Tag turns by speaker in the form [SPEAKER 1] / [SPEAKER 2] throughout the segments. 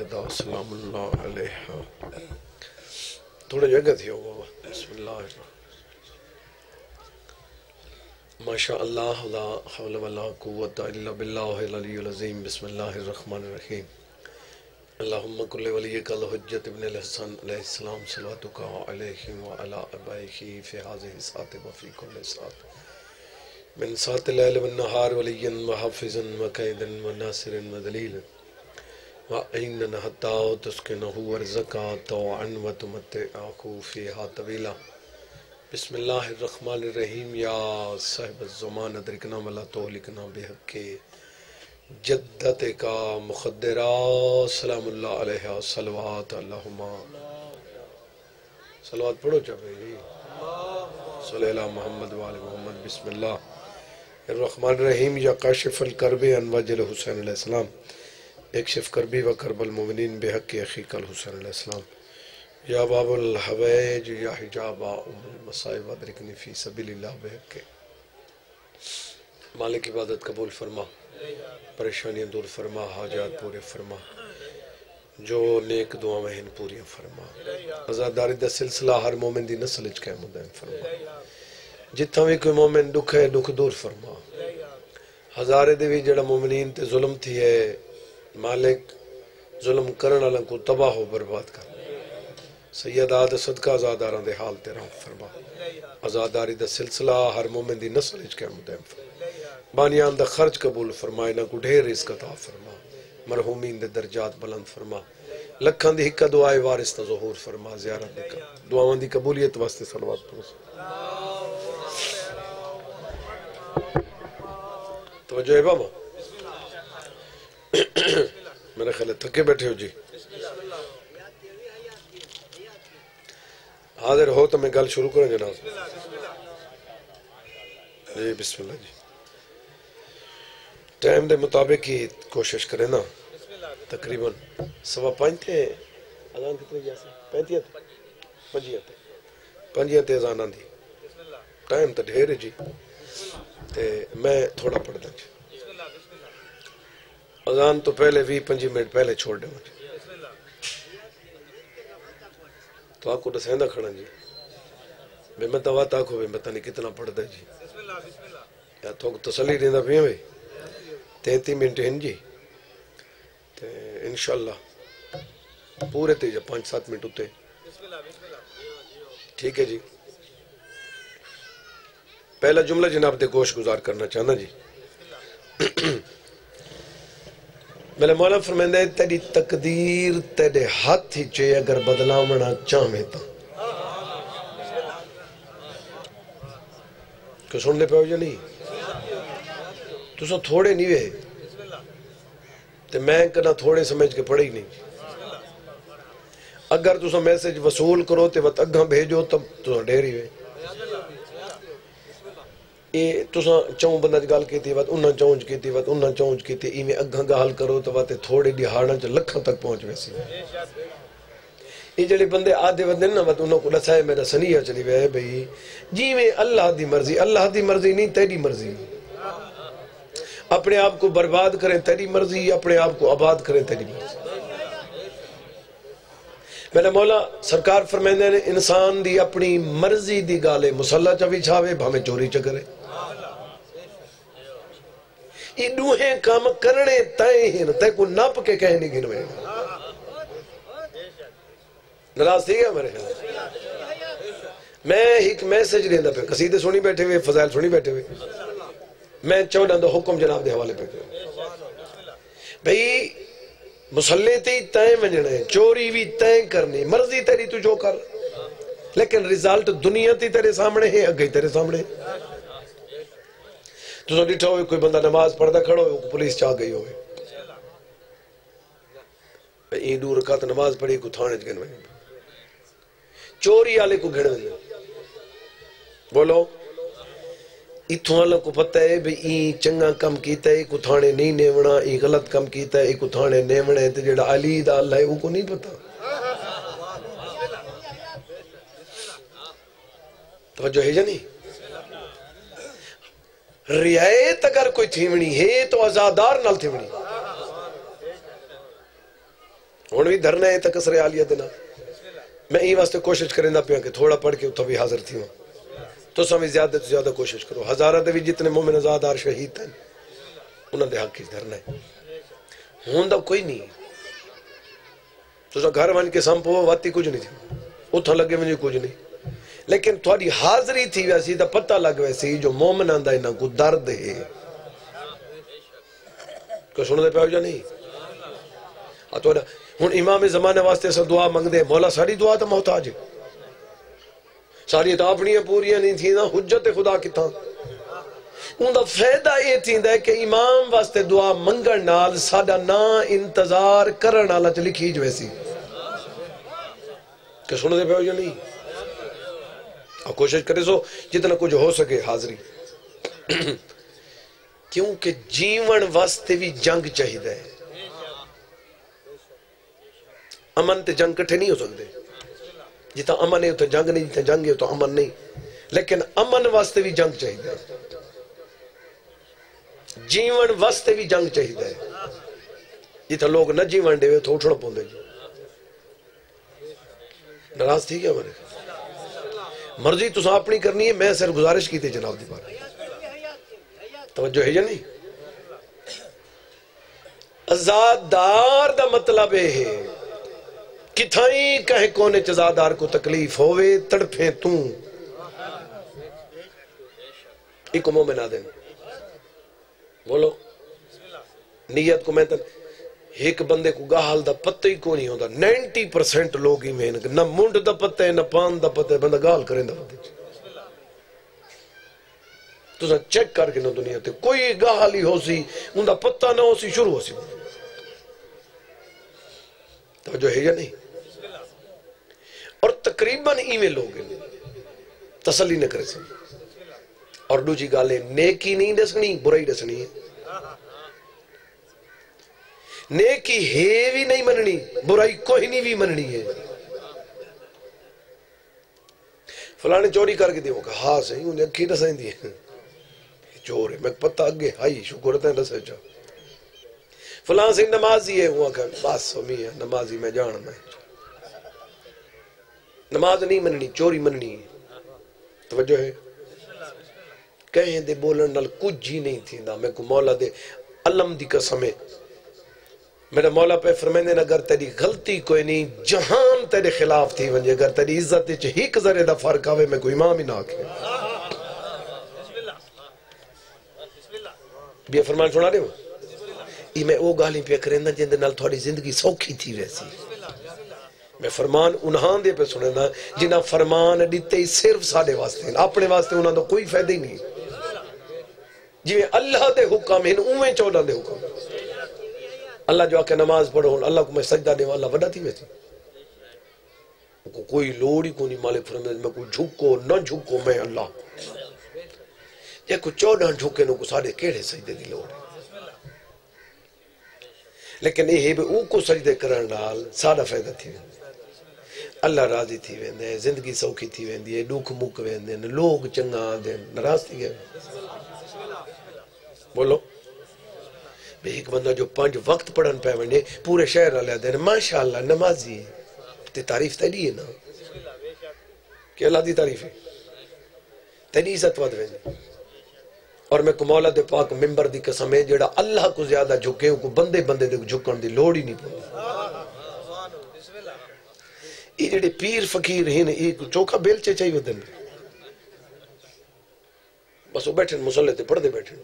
[SPEAKER 1] سیدہ سلام اللہ علیہ تھوڑا جگہ تھی ہو بابا بسم اللہ ماشاء اللہ لا حول ولا قوت الا باللہ العلی العظیم بسم اللہ الرحمن الرحیم اللہم کل ولیک الحجت ابن الحسن علیہ السلام صلواتک علیہ وعلا ابائہ فی هذه الساعة وفی کل ساعة من ساعة اللیل والنہار ولیا وحافظا وقیدا وناصر ودلیل وَإِنَّ حَتَّى تُسْكِنَهُ وَرْزَقًا طَوْعًا وَتُمَتِّعَهُ فِيهَا طَوِيلًا بسم اللہ الرحمن الرحیم یا صاحب الزمان ادرکنا ولا تہلکنا بحق جدتک مخدرہ سلام اللہ علیہ صلوات اللہم صلوات پڑھو چاہے صلی اللہ محمد وآل محمد بسم اللہ الرحمن الرحیم یا کاشف الکرب عن وجل حسین علیہ السلام اکشف کربی و کرب المومنین بحق اخیق الحسین علیہ السلام یا باب الحویج یا حجاب ام المصائب ادرکنی فی سبیل اللہ بحق مالک عبادت قبول فرما پریشانیاں دور فرما حاجات پورے فرما جو نیک دعا میں ہن پوریاں فرما عزاداری دا سلسلہ ہر مومن دی نسل اچ قائم دائم فرما جتھا بھی کوئی مومن دکھ ہے دکھ دور فرما ہزارے دے بھی جڑا مومنین تے ظلم تھی ہے مالک ظلم کرن والا کو تباہ و برباد کر سیدات صدقہ آزاداراں دے حال تے رحم فرما آزاداری دا سلسلہ ہر مومن دی نسل اچ قائم دائم فرما بانیان دا خرچ قبول فرمائے نہ کو ڈھیر رزق عطا فرما مرحومین دے درجات بلند فرما لکھاں دی حکا دعائے وارث تا ظہور فرما زیارت دکا دعاوان دی قبولیت واسطے صلوات پڑھو توجہ ہے بابا میرے خیال ہے تھکے بیٹھے ہو جی حاضر ہو تو میں گل شروع کریں جناب جی بسم اللہ جی ٹائم دے مطابق ہی کوشش کریں نا تقریباً 5:15 تھے اذان کتنے جیسے 35 تے اذان آن دی ٹائم تو ڈھیر ہے جی تے میں تھوڑا پڑھ دا جی اذان تو پہلے 20-25 منٹ پہلے چھوڑ دے مجھے تو آپ کو دسیندہ کھڑا جی بے میں توات آکھو بے پتہ نہیں کتنا پڑھ دا جی یا تو تسلی دیندہ بھی ہیں 33 منٹ ہیں جی انشاءاللہ پورے تے جا 5-7 منٹ ہوتے ٹھیک ہے جی پہلا جملہ جناب دے گوش گزار کرنا چاہنا جی میرے مولا فرمائندہ ہے تیری تقدیر تیرے ہاتھ ہی چے اگر بدلاونا چاہمیں تا کیوں سننے پہ ہو جا نہیں تو سو تھوڑے نہیں وے تے میں کنا تھوڑے سمجھ کے پڑھے ہی نہیں اگر تو سو میسیج وصول کرو تے وقت اگھاں بھیجو تب تو سو ڈیری وے تو سو چاہوں بندہ گال کیتی وقت انہاں چاہوں کیتی وقت انہاں چاہوں کیتی ایمیں اگھاں گال کرو تو وقت تھوڑے دہاڑاں چا لکھاں تک پہنچ ویسی یہ جڑے بندے آدھے وقت نا وقت انہوں کو لسائے میرا سنیہ چلی وے بھئی جی میں اللہ دی مرضی نہیں تیری مرضی اپنے آپ کو برباد کریں تیری مرضی اپنے آپ کو آباد کریں تیری مرضی میرا مولا سرکار فرمائندے نے انسان دی اپنی مرضی دی گالے مسلح چاوی چھاوے بھامیں چوری چکرے یہ دوہیں کام کرنے تائیں ہیں تے کو ناپ کے کہنے گنوے نراز تھی گیا میرے خیال میں ایک میسیج لیندہ پہ قصیدے سنی بیٹھے ہوئے فضائل سنی بیٹھے ہوئے میں چودہ دو حکم جناب دے حوالے پہ کروں بھئی مسلح تی تائیں منجنے چوری بھی تائیں کرنی مرضی تیری تو جو کر لیکن رزالت دنیا تی تیرے سامنے ہے اگئی تیرے سامنے تو سو ڈٹھا ہوئے کوئی بندہ نماز پڑھتا کھڑا ہوئے پولیس چاہ گئی ہوئے این دور رکھا تو نماز پڑھی کو تھانے جگن میں چوری آلے کو گھڑ میں بولو اتھوں اللہ کو پتہ ہے بھئی این چنگا کم کیتا ہے کو تھانے نہیں نیونا این غلط کم کیتا ہے کو تھانے نیونا ہے جڑا علی دا اللہ ہے وہ کو نہیں پتہ توجہ ہے جانی رعایت اگر کوئی تھیونی ہے تو ازادار نال تھیونی ہوں بھی دھرنا ہے تک اسرے عالیہ دینا میں یہ واسطے کوشش کریں پیا کہ تھوڑا پڑھ کے اتھا بھی حاضر تھی ہوں تو سمیں زیادہ تو زیادہ کوشش کرو ہزارہ دے بھی جتنے مومن آزادار شہید ہیں انہوں دے حق کی دھرنا ہے ہوں دا کوئی نہیں تو سا گھر ون کے سمپو واتی کچھ نہیں تھی اتھا لگے مجھے کچھ نہیں لیکن تھوڑی حاضری تھی ویسی دا پتہ لگ ویسی جو مومن آندہ انہاں کو درد ہے کوئی سنو دے پہ ہو جا نہیں ہوں امام زمانے واسطے سے دعا منگ دے مولا ساری دعا تا محتاج ہے ساری تا اپنی پوریاں نہیں تھی نا حجت خدا کی تھا ان دا فائدہ یہ تھی ہے کہ امام واسطے دعا منگن نال ساڑا نا انتظار کرن والا چ لکھی جو ایسی کہ سنو دے پہ ہو جا نہیں اور کوشش کرے سو جتنا کچھ ہو سکے حاضری کیونکہ جیون واسطے بھی جنگ چاہیے ہے امن تے جنگ کٹھے نہیں ہو سکتے جتا امن ہے تو جنگ نہیں جتا جنگ ہے تو امن نہیں لیکن امن واسطے بھی جنگ چاہیے جیون واسطے بھی جنگ چاہیے جتا لوگ نہ جیون دے تو اٹھنا پوندے جی ناراض تھی کیا میں نے مرضی تو اپنی کرنی ہے میں صرف گزارش کی تھی جناب دی بار توجہ ہے یا نہیں ازادار دا مطلب ہے کتھائیں کہیں کونے چزادار کو تکلیف ہوئے تڑپیں توں ایک مومن آدھیں بولو نیت کو میں ایک بندے کو گاہل دا پتہ ہی کو نہیں ہوتا 90% لوگ ہی میں نہ منڈ دا پتہ ہے نہ پان دا پتہ ہے بندہ گاہل کریں دا پتہ تو سا چیک کر کے نہ دنیا تے کوئی گاہل ہی ہو سی ان دا پتہ نہ ہو سی شروع ہو سی توجہ ہے یا نہیں اور تقریباً ایویں لوگ ہیں تسلی نہ کرے سن اور دوسری گالیں نیکی نہیں دسنی برائی دسنی ہے نیکی ہے بھی نہیں مننی برائی کوئی نہیں بھی مننی ہے فلانے چوری کر کے دیوں گا ہاں صحیح انہیں اکھی دسائیں دی ہے چور ہے میں پتہ اگے ہائی شکرتا ہے دسے جا فلان سے نمازی ہے ہوا کہ بس ہمیں ہے نمازی میں جان میں نماز نہیں مننی چوری مننی ہے توجہ ہے کہیں دے بولن نال کچھ ہی نہیں تھی نا میں کو مولا دے علم دی قسمیں میرا مولا پہ فرمیندے اگر تیری غلطی کوئی نہیں جہان تیرے خلاف تھی ونجے اگر تیری عزت چھ ہیک ذرے دا فرق آوے میں کوئی امام ہی نہ آکے بھی فرمان سنا رہے ہو یہ میں او گالی پہ کریں جن دے نال تھوڑی زندگی سوکھی تھی ویسی میں فرمان انہاں دے پہ سنے نا جنہاں فرمان دیتے ہی صرف ساڑے واسطے ہیں اپنے واسطے انہاں دا کوئی فائدہ ہی نہیں جی اللہ دے حکم ہیں اوہیں 14 دے حکم اللہ جو آکے نماز پڑھو اللہ کو میں سجدہ دے اللہ وڈا تھی ویسی کوئی لوڑی کو نہیں مالک فرمائے میں کوئی جھکو نہ جھکو میں اللہ یہ کوئی 14 جھکے نو کو ساڑے کیڑے سجدے دی لوڑ ہے لیکن یہ بھی او کو سجدے کرن نال ساڑا فائدہ تھی ویندے اللہ راضی تھی ویندے زندگی سوکھی تھی ویندی ہے دکھ مک ویندے لوگ چنگا آدھے ناراض تھی گئے بولو ایک بندہ جو 5 وقت پڑھن پہ ونجے پورے شہر والے دے ماشاءاللہ نمازی ہے تے تعریف تیری ہے نا کہ اللہ دی تعریف ہے تیری عزت ود ویندے اور میں کو مولا دے پاک ممبر دی قسم ہے جڑا اللہ کو زیادہ جھکے کو بندے بندے دے جھکن دی لوڑ ہی نہیں پڑی یہ جڑے پیر فقیر ہیں ایک چوکھا بیلچے چاہیے ہوتے ہیں بس وہ بیٹھے مسلح تے پڑھ دے بیٹھے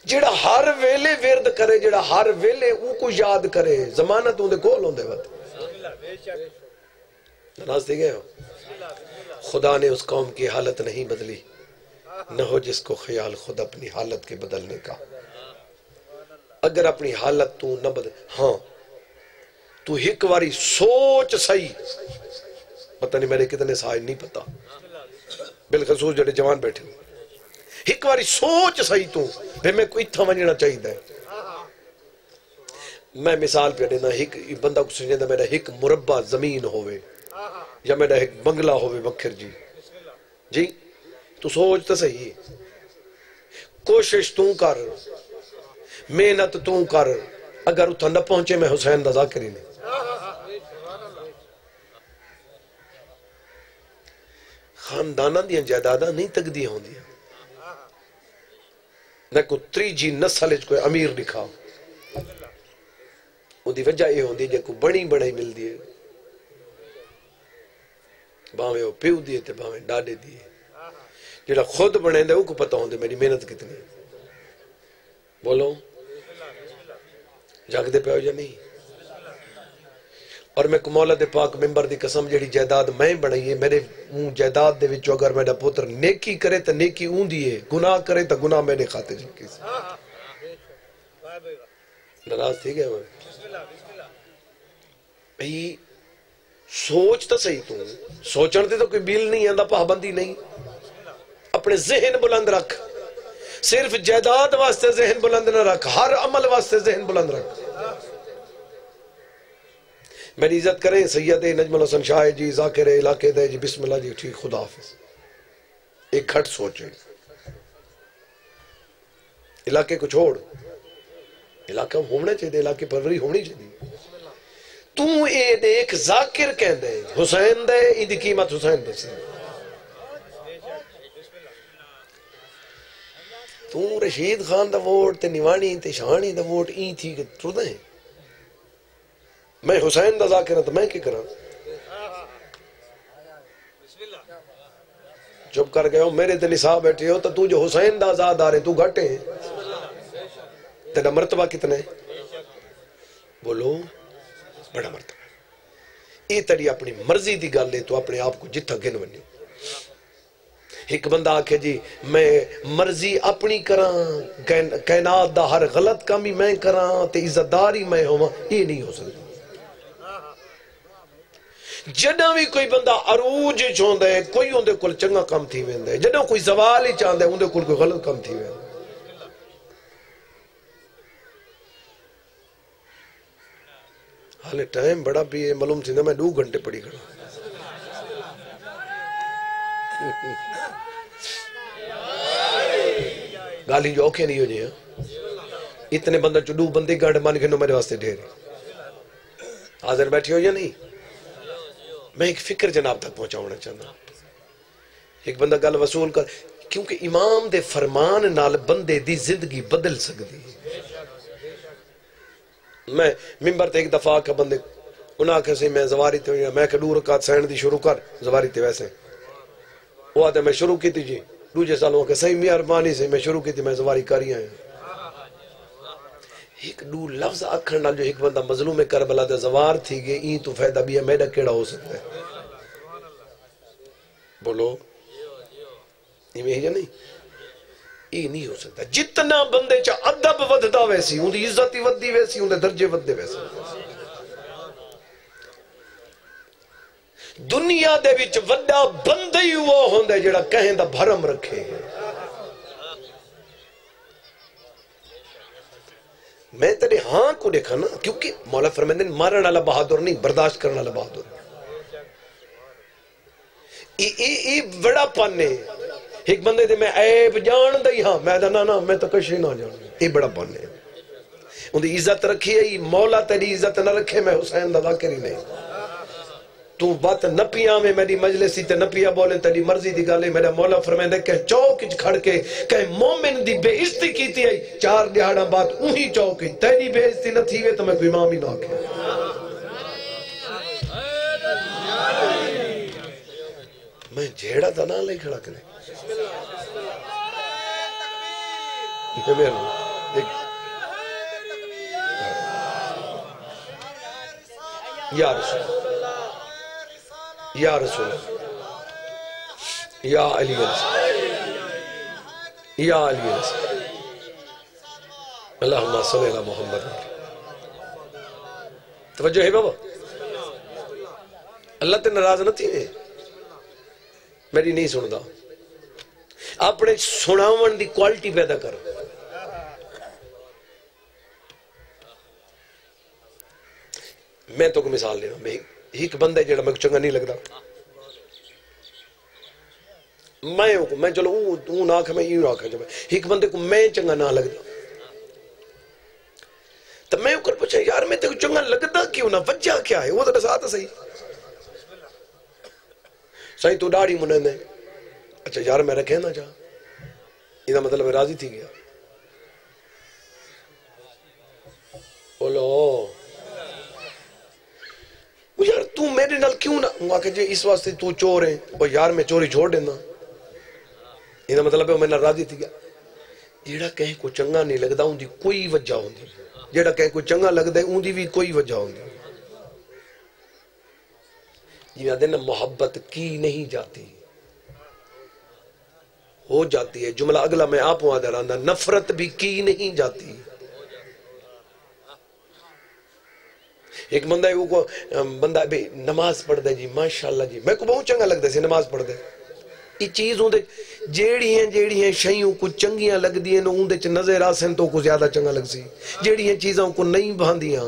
[SPEAKER 1] جڑا ہر ویلے ورد کرے جڑا ہر ویلے او کو یاد کرے زمانت ان دے کول ہوندے وقت ناراض تھی گئے ہو خدا نے اس قوم کی حالت نہیں بدلی نہ ہو جس کو خیال خود اپنی حالت کے بدلنے کا اگر اپنی حالت تو نہ بدل ہاں تو ایک واری سوچ صحیح پتہ نہیں میرے کتنے سائل نہیں پتا بالخصوص جڑے جوان بیٹھے ہو ایک واری سوچ صحیح تو پھر میں کوئی اتھا ونجنا چاہیے ہے میں مثال پہ دینا ایک بندہ کو سنجھے میرا ایک مربع زمین ہوئے یا میرا ایک بنگلہ ہوئے بکھر جی تو سوچ تو صحیح ہے کوشش تو کر محنت تو کر اگر اتھا نہ پہنچے میں حسین دا ذاکر ہی نہیں. خاندانہ دیاں جائیداداں نہیں تگدیاں ہوں دیاں نہ کو 3G نسل کوئی امیر دکھاؤ وہ دی وجہ یہ ہوں دی جے کو بڑی بڑی مل دیئے باویں وہ پیو دیئے تے باویں ڈاڈے دیئے جیڑا خود بڑھیں دے وہ کو پتہ ہوں دے میری محنت کتنی بولو جاگ دے پہ ہو یا نہیں. اور میں کو مولا دے پاک ممبر دی قسم جیڑی جائیداد میں بنائیے میرے جائیداد دے وچوں اگر میرا پوتر نیکی کرے تو نیکی اون دیئے گناہ کرے تو گناہ میں نے خاطر جلکی سے نراز تھی گئے ہوئے بھئی سوچ تا صحیح تو سوچن تے تو کوئی بیل نہیں ہے پابندی نہیں. اپنے ذہن بلند رکھ صرف جائیداد واسطے ذہن بلند نہ رکھ ہر عمل واسطے ذہن بلند رکھ. میری عزت کریں سید نجم الحسن شاہ جی ذاکر علاقے دے جی بسم اللہ جی ٹھیک خدا حافظ. ایک گھٹ سوچیں علاقے کو چھوڑ علاقہ ہونا چاہیے علاقے پروری ہونی چاہیے. تو اے دیکھ ذاکر کہہ دے حسین دے ان دی قیمت حسین دے سی. تو رشید خان دا ووٹ تے نیوانی تے شہانی دا ووٹ این تھی کہ ٹر دیں میں حسین دا ذاکر ہوں تو میں کی کرا چپ کر گئے ہو میرے دل نصاب بیٹھے ہو تو جو حسین دا آزاد آ رہے تو گھٹے ہیں تیرا مرتبہ کتنے بولو بڑا مرتبہ. یہ تیری اپنی مرضی دی گل لے تو اپنے آپ کو جتھا گن بنی. ایک بندہ آکھے جی میں مرضی اپنی کراں کائنات دا ہر غلط کامی میں کراں تے عزتداری میں ہوں یہ نہیں ہو سکتا. جڑا بھی کوئی بندہ عروج چاہندا ہے کوئی اندے کول چنگا کام تھی ویندا ہے جڑا کوئی زوال ہی چاہندا ہے اندے کول کوئی غلط کام تھی ویندا ہے. حالے ٹائم بڑا بھی ہے معلوم تھی میں 2 گھنٹے پڑھی کھڑا گالی جو اوکے نہیں ہو جائے اتنے بندہ جو 2 بندے گاڑ مان کے نو میرے واسطے ڈھیر حاضر بیٹھی ہو یا نہیں. میں ایک فکر جناب تک پہنچاؤنا چاہتا ایک بندہ گل وصول کر کیونکہ امام دے فرمان نال بندے دی زندگی بدل سکتی. میں ممبر تے ایک دفعہ کا بندے انہاں کہا میں زواری تے ہوئی میں کہ 2 رکعت سین دی شروع کر زواری تے ویسے وہ آتے میں شروع کی تھی جی 2 سالوں کہ صحیح مہربانی سے میں شروع کی تھی میں زواری کاری آیا. ایک 2 لفظ اکھن نال جو ایک بندہ مظلوم کربلا دے زوار تھی گئے این تو فائدہ بھی ہے میڈا کیڑا ہو سکتا ہے بولو یہ میں ہی نہیں یہ نہیں ہو سکتا. جتنا بندے چا ادب ودھدا ویسی ان دی عزت ودی ویسی ان دے درجے ودے ویسے. دنیا دے وچ وڈا بندہ ہی وہ ہوندا جڑا کہیں دا بھرم رکھے. میں تیرے ہاں کو دیکھا نا کیونکہ مولا فرماندے مارن والا بہادر نہیں برداشت کرنے والا بہادر. یہ بڑا پن ہے. ایک بندے دے میں عیب جان دئی ہاں میں نا میں تو کشی نہ جان یہ بڑا پن ہے. ان دی عزت رکھی ہے مولا تیری عزت نہ رکھے میں حسین دا ذاکر ہی نہیں. تو بات نہ پیا میں میری مجلسی تے نہ پیا بولے تیری مرضی دی گل ہے. میرا مولا فرمائے کہ چوک وچ کھڑ کے کہ مومن دی بے عزتی کیتی ہے 4 دہاڑاں بعد اوہی چوک تیری بے عزتی نہ تھی وے تو میں کوئی امام ہی نہ آکھے. میں جھیڑا تھا نہ لے کھڑا کرے یا رسول یا رسول یا علی یا علی اللہم صلی اللہ محمد. توجہ ہے بابا اللہ تے ناراض نہ تھی میری نہیں سندا. اپنے سناون دی کوالٹی پیدا کر. میں تو کو مثال لینا میں ایک بندہ جڑا میں چنگا نہیں لگدا میں چلو اون آکھا میں یوں آکھا جب ایک بندے کو میں چنگا نہ لگدا تو میں میں تے چنگا لگدا کیوں نہ وجہ کیا ہے وہ تو دسا تو صحیح صحیح تو داڑھی منن ہے اچھا یار میں رکھے نہ چاہ یہ مطلب راضی تھی گیا بولو یار تو میرے نال کیوں نہ وہ کہ جی اس واسطے تو چور ہے اور یار میں چوری چھوڑ دینا یہ مطلب ہے وہ میرے نال راضی تھی گیا جیڑا کہیں کو چنگا نہیں لگدا ان دی کوئی وجہ ہوندی جیڑا کہیں کو چنگا لگدا ہے ان دی بھی کوئی وجہ ہوندی یہ دن محبت کی نہیں جاتی ہو جاتی ہے جملہ اگلا میں آپ وہاں درانا نفرت بھی کی نہیں جاتی ایک بندہ ہے وہ کو بندہ بھی نماز پڑھ دے جی ماشاءاللہ جی میں کو بہت چنگا لگ دے سے نماز پڑھ دے یہ چیز ہوں دے جیڑی ہیں شیئوں کو چنگیاں لگ دیئے نو ہوں دے چھ نظر آسن تو کو زیادہ چنگا لگ سی جیڑی ہیں چیزوں کو نہیں باندیاں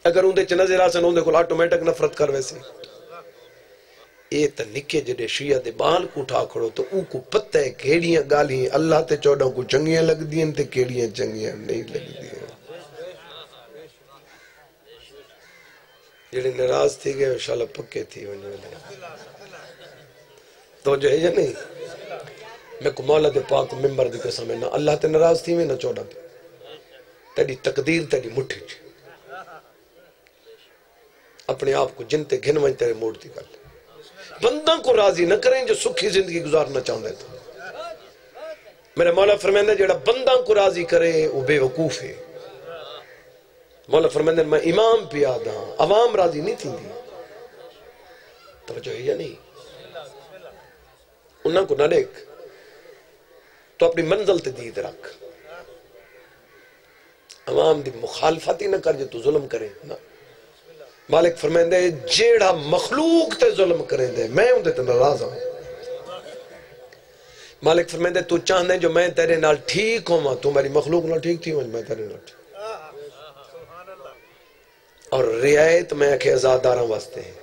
[SPEAKER 1] اگر ہوں دے چھ نظر آسن ہوں دے کو آٹومیٹک نفرت کر ویسے اے تا نکے جڑے شیعہ دے بال کو اٹھا کھڑو تو او کو پتہ ہے کیڑیاں گالی ہیں اللہ تے چوڑوں کو چنگیاں لگ دیئے تے کیڑیاں چنگیاں نہیں لگ دیئے جڑے ناراض تھی گئے انشاءاللہ پکے تھی تو جو ہے یا نہیں میں کو مولا دے پاک ممبر دی قسم ہے نا اللہ تے ناراض تھی میں نہ چوڑا تے تیری تقدیر تیری مٹھی چ اپنے آپ کو جن تے گھن وائن تیرے موڑ دی گل بندہ کو راضی نہ کریں جو سکھی زندگی گزارنا چاہتا ہے میرے مولا فرمائندہ جڑا بندہ کو راضی کرے وہ بے وقوف ہے مولا فرمائندہ میں امام پیادا ہوں عوام راضی نہیں تھی دی توجہ ہے یا نہیں انہاں کو نہ دیکھ تو اپنی منزل تے دید رکھ عوام دی مخالفتی نہ کر جو تو ظلم کرے نا مالک فرمائندے جیڑا مخلوق تے ظلم کریں دے میں ان دے تے ناراض ہوں مالک فرمائندے تو چاہنے جو میں تیرے نال ٹھیک ہوں تو میری مخلوق نال ٹھیک تھی ہوں میں تیرے نال ٹھیک اور رعایت میں کہ ازاداراں واسطے ہیں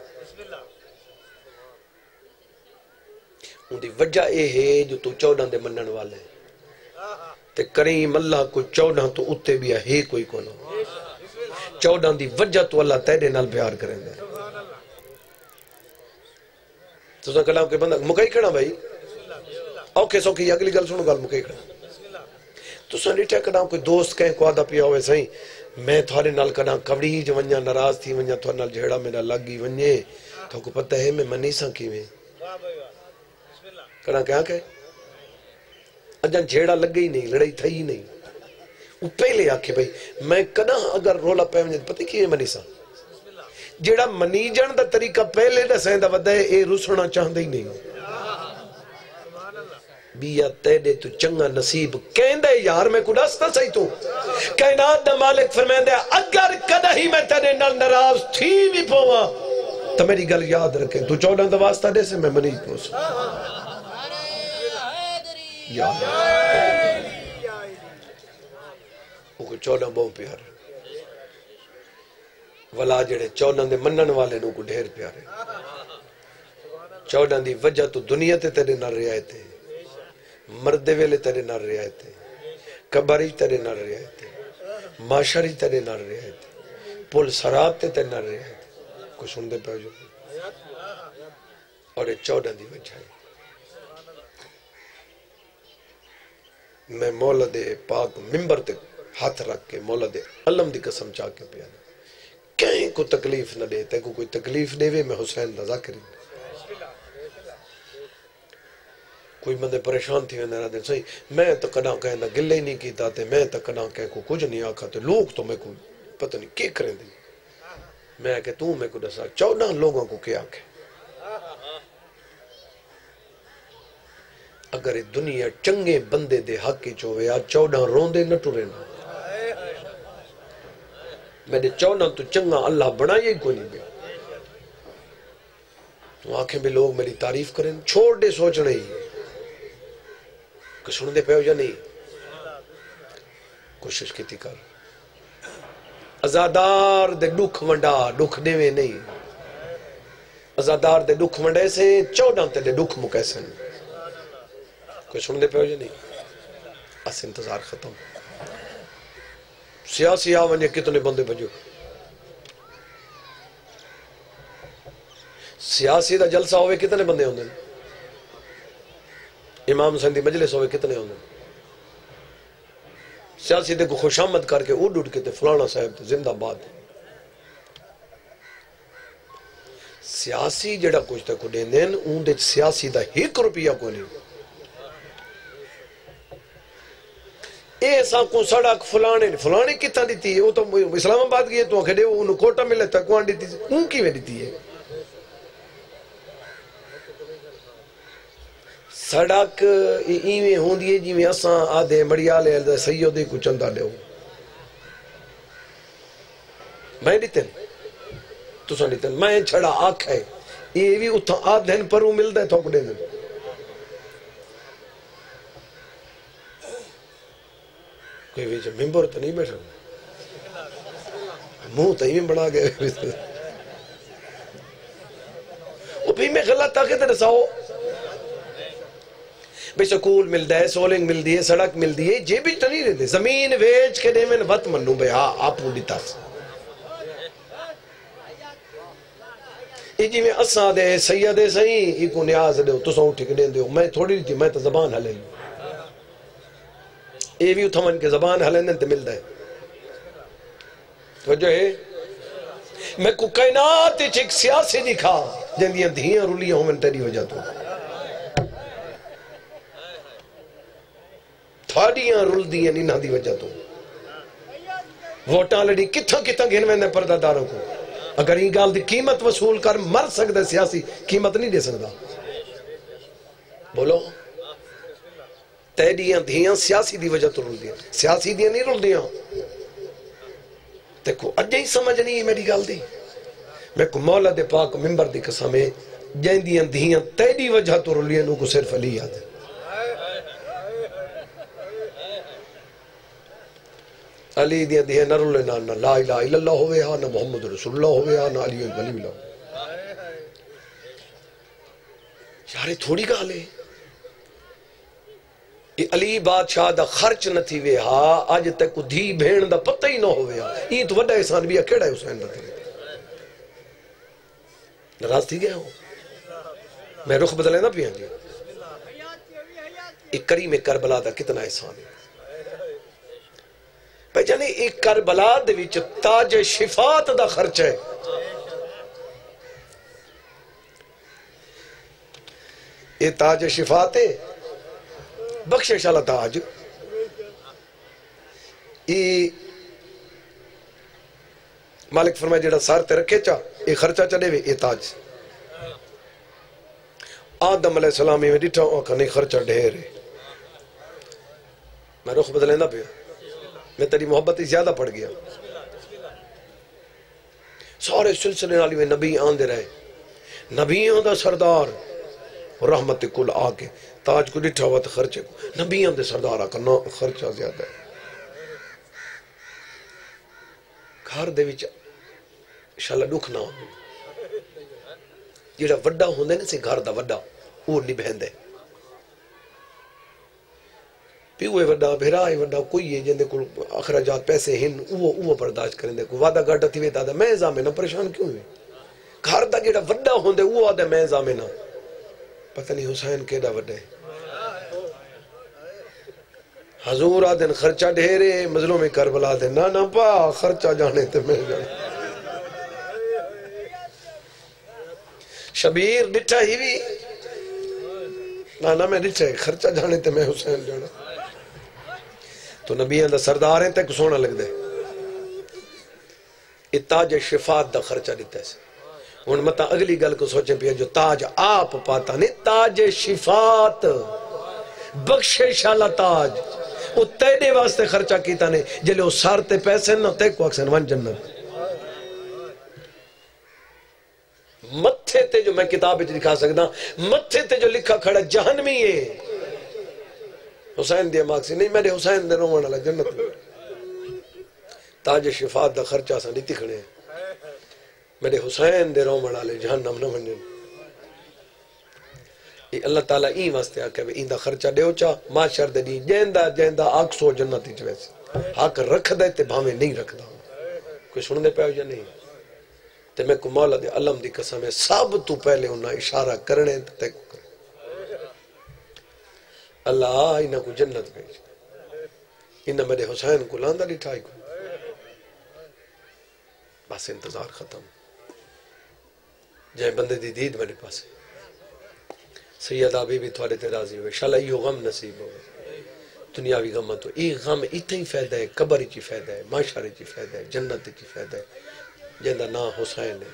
[SPEAKER 1] ان دی وجہ اے ہے جو تو 14 دے منن والے تے کریم اللہ کو 14 تو اتے بھی ہے کوئی کو نہ 14 دی وجہ تو اللہ تیرے نال پیار کریں دے تو سا کلام کے بندہ مکئی کھڑا بھائی اوکے سوکی اگلی گل سنو گل مکئی کھڑا تو سا نیٹھا کھڑا کوئی دوست کہیں کو آدھا پیا ہوئے سہیں میں تھوڑے نال کھڑا کبڑی جو ونیا ناراض تھی ونیا تھوڑے نال جھیڑا میرا لگی ونیے تو کو پتہ ہے میں منیساں کی میں کھڑا کیا کہ اجان جھیڑا لگ گئی نہیں لڑائی تھا ہی نہیں وہ پہلے آکھے بھئی میں کنا اگر رولا پہ ونجے پتہ کی ہے منیساں جیڑا منیجن دا طریقہ پہلے دا سیندہ ودہ ہے اے رسونا چاہندہ ہی نہیں بیا تیڑے تو چنگا نصیب کہندے یار میں کو دستا صحیح تو کائنات دا مالک فرمیندے اگر کدہ ہی میں تیرے نال ناراض تھی بھی پوا تو میری گل یاد رکھیں تو 14 دا واسطہ دے سے میں منیج پوسا یاد وہ کو 14 بہت پیار ولا جڑے 14 دے منن والے نو کو ڈھیر پیارے 14 دی وجہ تو دنیا تے تیرے نال رعایت ہے مردے ویلے تیرے نال رعایت ہے کبری تیرے نال رعایت ہے معاشری تیرے نال رعایت ہے پل سرات تے تیرے نال رعایت ہے کوئی سن دے پہ جو اور یہ 14 دی وجہ ہے میں مولا دے پاک ممبر تے ہاتھ رکھ کے مولا دے علم دی قسم چاہ کے پیانا کہیں کو تکلیف نہ دیتے کو کوئی تکلیف دے میں حسین دا ذاکری کوئی بندے پریشان تھی میں دن صحیح میں تو کنا کہیں دا گلے ہی نہیں کیتا تے میں تو کنا کہیں کو کچھ نہیں آکھا تے لوگ تو میں کو پتہ نہیں کی کریں دی میں کہ تو میں کو دسا 14 لوگوں کو کیا آکھے اگر دنیا چنگے بندے دے حق کی چوے آج 14 روندے نہ ٹورے نہ میں نے 14 تو چنگا اللہ بنایا ہی کوئی نہیں گیا تو آنکھیں بھی لوگ میری تعریف کریں چھوڑ دے سوچ نہیں کہ سن دے پہ ہو یا نہیں کوشش کی تھی کر ازادار دے دکھ ونڈا دکھ دیوے نہیں ازادار دے دکھ ونڈے سے 14 تے دے دکھ مکیسے کوئی سن دے پہ ہو یا نہیں اس انتظار ختم سیاسی آوانیے کتنے بندے بھجو سیاسی دا جلسہ ہوئے کتنے بندے ہوندے امام حسین دی مجلس ہوئے کتنے ہوندے سیاسی دے کو خوش آمد کر کے اڑ اڑ کے تے فلانا صاحب تے زندہ باد سیاسی جڑا کچھ تے کو دین اون دے سیاسی دا 1 روپیہ کو نہیں ایسا کو سڑک فلانے کتنا دیتی ہے وہ تو اسلام آباد کی ہے تو کھڑے انہوں کوٹا ملے تک وہاں دیتی ہے اون کی میں دیتی ہے سڑک ایویں ہوں دیئے جی میں اساں آدھے مڑیالے سیدے کو چندہ لے ہو میں دیتے ہیں تو سن دیتے ہیں میں چھڑا آکھ ہے یہ بھی اتھا آدھین پروں مل دے تھوک دے دیں کوئی بھی جب ممبر تو نہیں بیٹھا منہ تو ہی میں بڑھا گئے وہ بھی میں غلط طاقت رساؤ بھئی سکول مل دے سولنگ مل دیئے سڑک مل دیئے جے بھی تو نہیں رہتے زمین ویچ کے دے میں وط منو بے ہاں آپ پولی تاس یہ جی میں اساں دے سیدے سہیں یہ کو نیاز دے تو ساں ٹھک دیں دے میں تھوڑی تھی میں تو زبان ہلے یہ بھی اتھمن کے زبان ہلندن تے مل دے توجہ ہے میں کو کائنات ایک سیاسی دکھا جن دیاں دھیاں رولیاں ہوں میں تیری ہو جاتو تھاڑیاں رول دیاں نہیں دی وجہ تو ووٹاں لڑی کتھا گھن میں نے پردہ داروں کو اگر یہ گال دی قیمت وصول کر مر سکتا سیاسی قیمت نہیں دے سکتا بولو تیڑیاں دھیاں سیاسی دی وجہ تو رول دیاں سیاسی دیاں نہیں رول دیاں دیکھو اجے ہی سمجھ نہیں میری گال دی میں کو مولا دے پاک ممبر دی قسمیں جن دیاں دھیاں تیڑی وجہ تو رول دیاں نو کو صرف علی یاد ہے علی دیاں دھیاں نہ رول نہ لا الہ الا اللہ ہوئے ہاں نہ محمد رسول اللہ ہوئے ہاں نہ علی ولی اللہ یارے تھوڑی گال ہے علی بادشاہ دا خرچ نہ تھی وے ہاں آج تک دھی بھین دا پتہ ہی نہ ہوئے ہاں یہ تو وڈا احسان بھی اکیڑا ہے حسین دا تھی ناراض تھی گیا ہوں میں رخ بدلے نہ پیاں جی ایک کریم کربلا دا کتنا احسان ہے بھائی جانے ایک کربلا دے وچ تاج شفاعت دا خرچ ہے یہ تاج شفاعت ہے بخشش اللہ تاج یہ مالک فرمائے جڑا سار تے رکھے چاہ یہ خرچہ چلے وے یہ تاج آدم علیہ السلام میں ڈٹھا ہوں کہ نہیں خرچہ ڈھیر ہے میں رخ بدلے نہ پیا میں تیری محبت ہی زیادہ پڑ گیا سارے سلسلے نالی میں نبی آن دے رہے نبیوں دا سردار رحمت کل آگے تاج کو ڈٹھا ہوا تو خرچے کو نبیوں دے سردار آکا نہ خرچہ زیادہ ہے گھر دے وچ انشاءاللہ دکھ نہ ہو جیڑا وڈا ہوندے نا سی گھر دا وڈا وہ نہیں بہندے پیوے وڈا بھرائی وڈا کوئی ہے جندے کو اخراجات پیسے ہن وہ برداشت کریں دے کو وعدہ گاٹا تھی ویتا دا میں زامنہ پریشان کیوں ہوئے گھر دا جیڑا وڈا ہوندے وہ آدھے میں زامنہ پتہ نہیں حسین کیڑا وڈا ہے حضور آدھن خرچہ ڈھیرے مظلوم کربلا دے نا پا خرچہ جانے تے میں جانے شبیر ڈٹھا ہی بھی نا میں ڈٹھا ہے خرچہ جانے تے میں حسین جانا تو نبیان دا سردار ہیں تے کو سونا لگ دے یہ تاج شفاعت دا خرچہ دیتا ہے ان مطا اگلی گل کو سوچیں پیا جو تاج آپ پاتا نہیں تاج شفاعت بخشش اللہ تاج وہ تیرے واسطے خرچہ کیتا نہیں جلے وہ سارتے پیسے نہ تے کو اکسن ون جنت متھے تے جو میں کتاب اچھ دکھا سکتا متھے تے جو لکھا کھڑا جہنمی ہے حسین دیا ماکسی نہیں میرے حسین دے رومن اللہ جنت میں تاج شفاعت دا خرچہ سا نہیں تکھنے میرے حسین دے رومن اللہ جہنم نہ منجن اللہ تعالیٰ این واسطے آکے این دا خرچہ دے ہوچا معاشر دے دی جیندہ آکسو جنتی چویسے حق رکھ دے تے بھاویں نہیں رکھ دا کوئی سن دے پہ یا نہیں تے میں کو مولا دے علم دی قسم ہے سب تو پہلے انہاں اشارہ کرنے تے کو کرنے اللہ انہاں کو جنت بھیج انہاں میرے حسین کو لاندہ لٹھائی کو بس انتظار ختم جائے بندے دی دید میرے پاس سیدہ بی بھی تھوڑے تے راضی ہوئے شاءاللہ یہ غم نصیب ہوئے دنیاوی غم تو یہ غم اتنا ہی فائدہ ہے قبر چی فائدہ ہے معاشرے چی فائدہ ہے جنت چی فائدہ ہے جندہ نا حسین ہے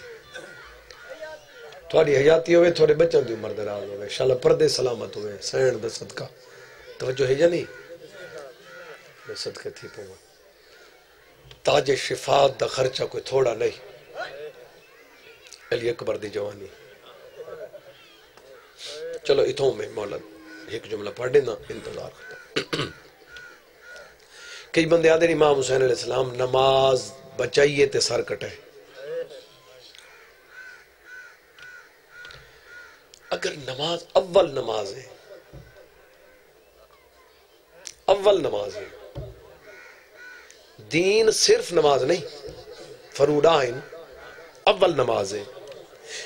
[SPEAKER 1] تھوڑی حیاتی ہوئے تھوڑے بچوں دی عمر دراز ہوئے شاءاللہ پردے سلامت ہوئے سین دا صدقہ توجہ ہے یا نہیں میں صدقہ تھی پہنگا تاج شفاعت دا خرچہ کوئی تھوڑا نہیں علی اکبر دی جوانی چلو اتھوں میں مولا ایک جملہ پڑھ دینا انتظار ختم کئی بندے آدھے امام حسین علیہ السلام نماز بچائیے تے سر کٹے اگر نماز اول نماز ہے دین صرف نماز نہیں فرودائن اول نماز ہے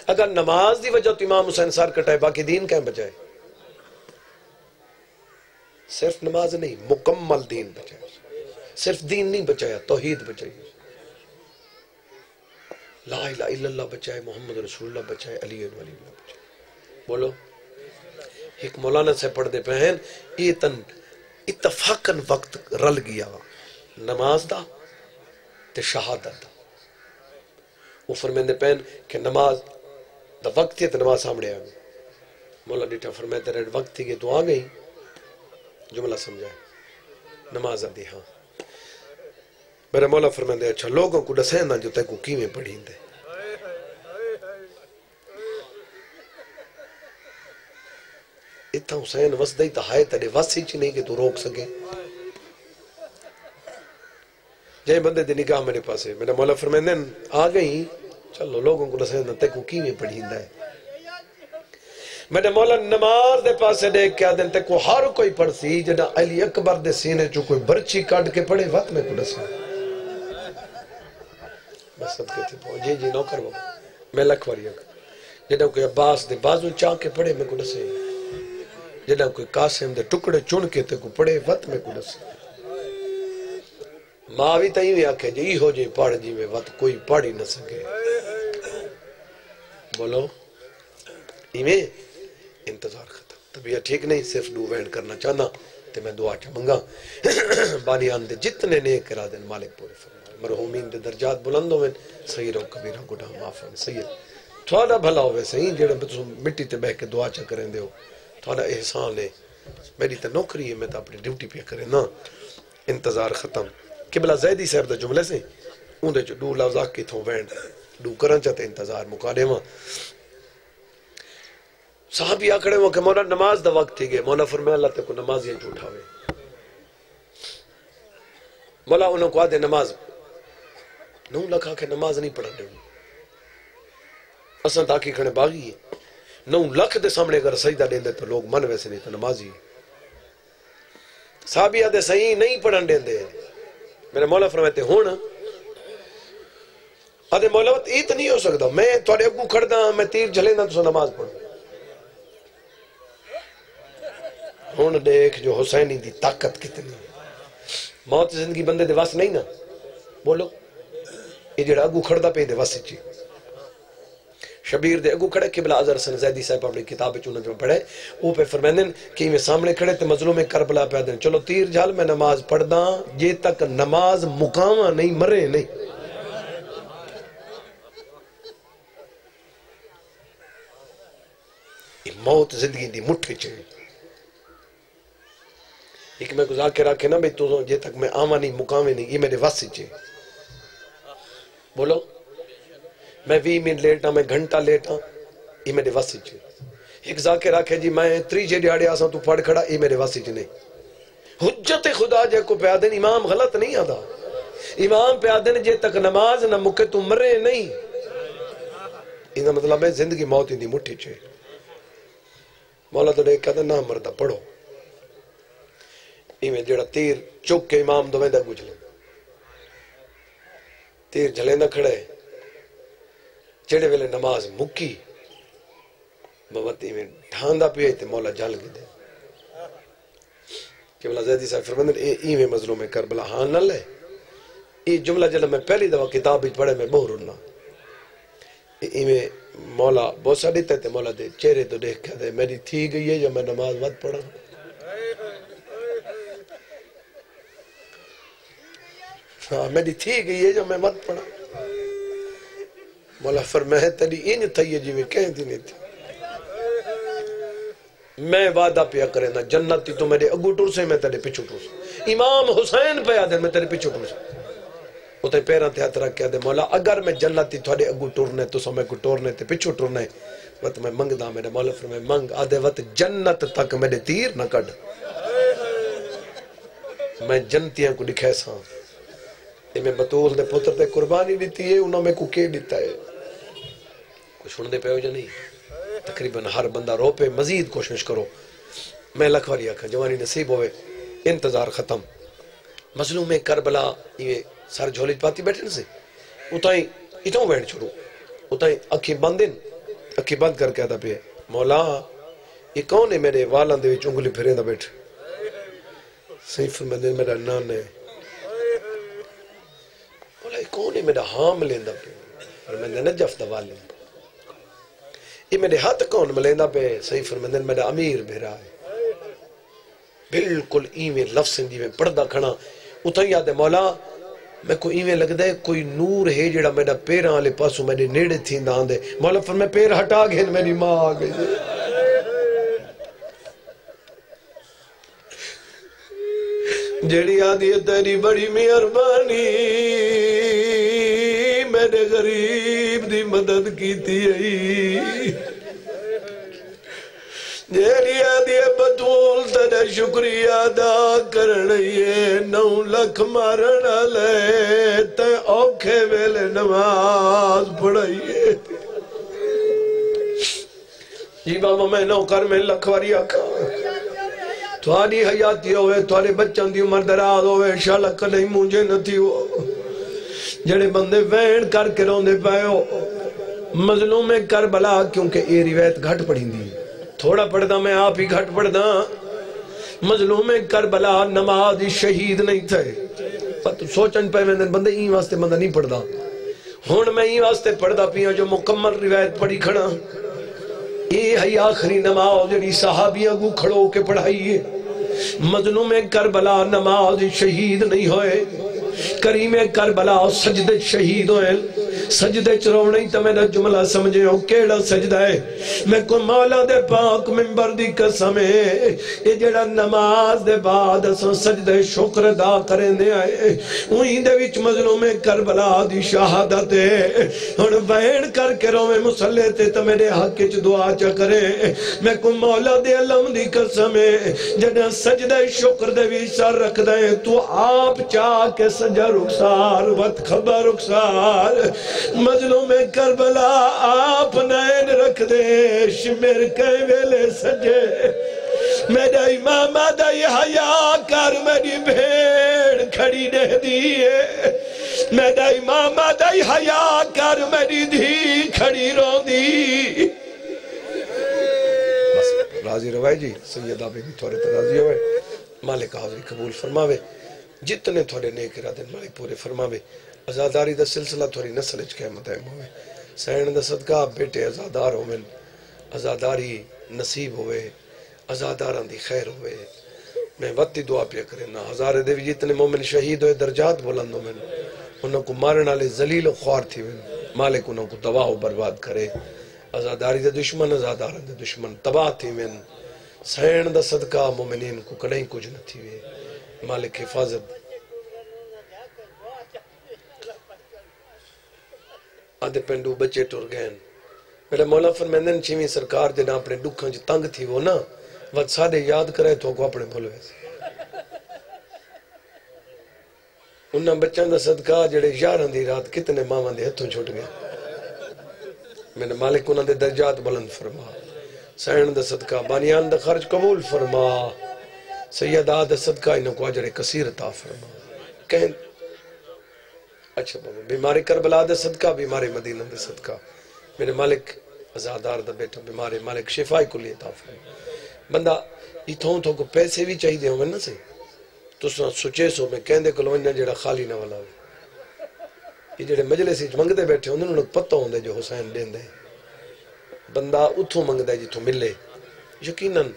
[SPEAKER 1] اگر نماز دی وجہ تو امام حسین سر کٹائے باقی دین کہیں بچائے صرف نماز نہیں مکمل دین بچائے صرف دین نہیں بچایا توحید بچائی لا الہ الا اللہ بچائے محمد رسول اللہ بچائے علی ولی اللہ بچائے بولو ایک مولانا سے پڑھ دے پہن یہ تن اتفاقاً وقت رل گیا نماز دا تے شہادت دا وہ فرمین دے پہن کہ نماز دا وقت ہے تے نماز سامنے آگئی مولا ڈیٹا فرمین تیرے وقت تھی کہ تو آگئی جملہ سمجھائے نماز دی ہاں میرے مولا فرمین دے اچھا لوگوں کو ڈسین جو تے کو کیویں پڑھیں دے اتھا حسین وسدائی تا ہائے تڑے وسی چی نہیں کہ تو روک سکے جائے بندے دی نگاہ میرے پاس ہے میرا مولا فرمین دے آگئی چلو لوگوں کو ڈسین تے کو کیویں پڑھیں دے میرے مولا نماز دے پاسے دیکھ کیا دن تے کو ہر کوئی پڑھ سی جڑا علی اکبر دے سینے چو کوئی برچی کاٹ کے پڑھے وقت میں کو ڈسے میں صدقے تھی پہو جی نو کرو میں لکھ واری اگر جڑا کوئی عباس دے بازو چاہ کے پڑھے میں کو ڈسے جڑا کوئی قاسم دے ٹکڑے چون کے تے کو پڑھے وقت میں کو ڈسے ماوی تا ہی آکھے جی ہو جی پڑھ جی میں وقت کوئی پڑھ ہی نہ سکے بولو ایمیں انتظار ختم طبیعت ٹھیک نہیں صرف دو وینڈ کرنا چاہنا تے میں دعا چاہمنگا بانی آندے جتنے نیک کرا دیں مالک پورے فرمائے مرحومین دے درجات بلند ہوئے صغیر و کبیرہ گناہ معاف ہوئے سید تھوڑا بھلا ہوئے صحیح جڑے مٹی تے بہ کے دعا چاہ کریں دے ہو تھوڑا احسان ہے میری تے نوکری ہے میں تا اپنی ڈیوٹی پہ کریں نا انتظار ختم قبلہ زیدی صاحب دا جملے سے اندے جو دو لفظ آکے تھو وینڈ دو کرن چاہتے انتظار مقادے ماں صحابی آکڑے وہ کہ مولا نماز دا وقت تھی گئے مولا فرمایا اللہ تے کو نماز یہ جھوٹا ہوئے مولا انہوں کو آدھے نماز نو لکھا کہ نماز نہیں پڑھا دے اساں تاکی کھڑے باغی ہے 9 لکھ دے سامنے اگر سجدہ دیں دے تو لوگ من ویسے نہیں تو نمازی صحابی آدھے صحیح نہیں پڑھن دیں دے میرے مولا فرماتے ہون آدھے مولا ایت نہیں ہو سکتا میں توڑے اگو کھڑتا میں تیر جھلیں دا تو نماز پڑھوں ہون دیکھ جو حسینی دی طاقت کتنی موت زندگی بندے دے واس نہیں نا بولو یہ جڑا اگو کھڑتا پہ دے واسی چی شبیر دے اگو کھڑے قبلہ عذر حسن زیدی صاحب اپنی کتاب چونہ جو پڑھے وہ پہ فرمائندن کہ میں سامنے کھڑے تے مظلوم کربلا پہ دیں چلو تیر جھال میں نماز پڑھ دا یہ تک نماز مقامہ نہیں مرے نہیں یہ موت زندگی دی مٹھی چاہیے ایک میں گزار کے رکھے نا بھئی تو یہ تک میں آمہ نہیں مقامے نہیں یہ میرے واسی چاہیے بولو میں 20 منٹ لیٹا میں گھنٹہ لیٹا یہ میرے واسی چاہیے ایک ذاکر رکھے جی میں 3 جے ڈیاڑے آسا تو پڑھ کھڑا یہ میرے واسی چاہیے نہیں حجت خدا جے کو پیادن امام غلط نہیں آدھا امام پیادن جے تک نماز نہ مکے تو مرے نہیں یہ مطلب ہے زندگی موت ہی دی مٹھی چاہیے مولا تو دیکھ کہتا نہ مردہ پڑھو ایویں جڑا تیر چک کے امام دو ویندا گجلے تیر جھلے نہ کھڑے جڑے ویلے نماز مکی بوتی میں ڈھاندا پہ تے مولا جل گئے دے کہ مولا زیدی صاحب فرماندے ایویں مظلوم کربلا ہاں نہ لے یہ جملہ جب میں پہلی دفعہ کتاب وچ پڑھے میں بہر ہونا ایویں مولا بوسا دیتا تے مولا دے چہرے تو دیکھ کے دے میری تھی گئی ہے یا میں نماز مت پڑھا ہاں میری تھی گئی ہے جو میں مت پڑھا مولا فرمائے تیری این تھی جی میں کہیں دی نہیں تھی میں وعدہ پیا کرے نا جنتی تو میرے اگو ٹور سے میں تیرے پچھو ٹور سے امام حسین پہ آدھر میں تیرے پچھو ٹور سے وہ تے پیران تے ہاتھ رکھ کے دے مولا اگر میں جنتی تھوڑے اگو ٹورنے تو سمیں کو ٹورنے تے پچھو ٹورنے وقت میں منگ دا میرے مولا فرمائے منگ آدھے وقت جنت تک میرے تیر نہ کڑ میں جنتیاں کو دکھے ساں میں بطول دے پتر تے قربانی دیتی ہے انہوں میں کو کے دیتا ہے کچھ سن دے پہ ہو جا نہیں تقریباً ہر بندہ رو پہ مزید کوشش کرو میں لکھواری آکھا جوانی نصیب ہوئے انتظار ختم مظلوم کربلا یہ سر جھولی پاتی بیٹھے سے اتائیں اتوں بیٹھ چھوڑو اتائیں اکھی بند کر کے آدھا پہ مولا یہ کون ہے میرے والان دے وچ انگلی پھریں دا بیٹھ صحیح فرماندے میرا نان ہے مولا یہ کون ہے میرا حام لیندہ پہ اور میں نے نجف دا والن یہ میرے ہاتھ کون ملیندہ پہ صحیح فرماندے میرا امیر بھیرا ہے بالکل ایویں لفظ دیویں پردہ کھڑا اتائیں یاد ہے مولا میں کو ایویں لگ دے کوئی نور ہے جڑا میرا پیران لے پاسو میرے نیڑے تھی دان دے مولا فرمائے پیر ہٹا گئے میری ماں آ گئی جڑی آدھی تیری بڑی مہربانی میرے غریب دی مدد کیتی ہے جیڑی آدھی بطول تیرے شکریہ ادا کرنیے 9 لکھ مارنا لے تے اوکھے ویلے نماز پڑھائیے جی بابا میں نوکر میں لکھواری آکھا تھوڑی حیاتی ہوئے تھوڑے بچوں دی عمر دراز ہوئے شالک نہیں مجھے نہ تھی ہو جڑے بندے وین کر کے روندے پائے ہو مظلوم کربلا کیونکہ یہ روایت گھٹ پڑھی دی تھوڑا پڑھدا میں آپ ہی گھٹ پڑھدا مظلوم کربلا نماز شہید نہیں تھے سوچن پہ میں بندے این واسطے بندہ نہیں پڑھدا ہون میں این واسطے پڑھدا پیا جو مکمل روایت پڑھی کھڑا یہ ہے آخری نماز جڑی صحابیاں کو کھڑو کے پڑھائیے مظلوم کربلا نماز شہید نہیں ہوئے کریم کربلا سجدے شہید ہوئے سجدے چرو نہیں تو میرا جملہ سمجھے ہو کیڑا سجدہ ہے میں کو مولا دے پاک ممبر دی قسم ہے یہ جڑا نماز دے بعد سجدے شکر دا کریں دے آئے وہیں دے وچ مظلوم کربلا دی شہادت ہے ہن بین کر کے روے مسلح تے تو میرے حق وچ دعا چا کرے میں کو مولا دے علم دی قسم ہے جڑا سجدے شکر دے وچ سر رکھ دے تو آپ چاہ کے سجا رخسار وقت خبر رخسار مظلوم کربلا آپ نین رکھ دے شمر کے ویلے سجے میرا امام دائی حیاء کر میری بھیڑ کھڑی دے دیئے میرا امام دائی حیاء کر میری دھی کھڑی رو دی بس راضی روائی جی سیدہ بے بھی تھوڑے تراضی ہوئے مالک حاضری قبول فرماوے جتنے تھوڑے نیک ارادے مالی پورے فرماوے ازاداری دا سلسلہ تھوڑی نسل اچھ کے مدائم ہوئے سین دا صدقہ بیٹے ازادار ہوئے ازاداری نصیب ہوئے ازاداران دی خیر ہوئے میں وقتی دعا پیا کریں نا ہزارے دے بھی جتنے مومن شہید ہوئے درجات بلند ہوئے انہوں کو مارن آلے ذلیل و خوار تھی ہوئے مالک انہوں کو تباہ و برباد کرے ازاداری دے دشمن ازاداران دے دشمن تباہ تھی ہوئے سین دا صدقہ مومنین کو کڑیں کچھ نہ تھی ہوئے مالک حفاظت آدھے پینڈو بچے ٹور گئے میرے مولا فرمیندن چیویں سرکار جنا اپنے ڈکھاں جو تنگ تھی وہ نا وقت سادے یاد کرے تو کو اپنے بھولوے انہاں بچان دا صدقہ جڑے یاران دی رات کتنے مامان دے ہتھوں چھوٹ گئے میرے مالک انہاں دے درجات بلند فرما سین دا صدقہ بانیان دا خرچ قبول فرما سیدہ دے صدقہ انہوں کو اجر کثیر عطا فرما کہیں اچھا بابا بیماری کربلا دے صدقہ بیماری مدینہ دے صدقہ میرے مالک ازادار دا بیٹا بیماری مالک شفائی کلی عطا فرما بندہ اتھوں تو کو پیسے بھی چاہی دے ہوں گے نا سے تو سوچے سو میں کہندے کلو انجا جڑا خالی نہ والا یہ جڑے مجلس ہی منگ دے بیٹھے ہوندے انہوں پتہ ہوندے جو حسین دین دے بندہ اتھوں منگ دے جتھوں ملے یقیناً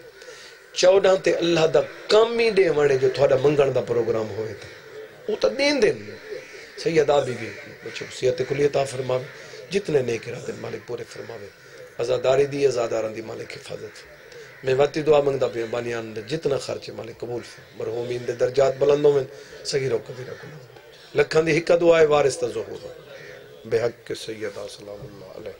[SPEAKER 1] 14 تے اللہ دا کامی دے وانے جو تھوڑا منگن دا پروگرام ہوئے تھے وہ تا دین دین سیدہ بی بی بچو سیادت کلی عطا فرماوے جتنے نیک ارادے مالک پورے فرماوے ازاداری دی ازاداران دی مالک حفاظت میں واتی دعا منگدا پہ بانیان دے جتنا خرچ مالک قبول مرحومین دے درجات بلندوں میں صغیر و کبیرہ گناہ لکھان دی حکا دعا ہے وارث تا ظہور بے حق کے سیدہ سلام اللہ علیہ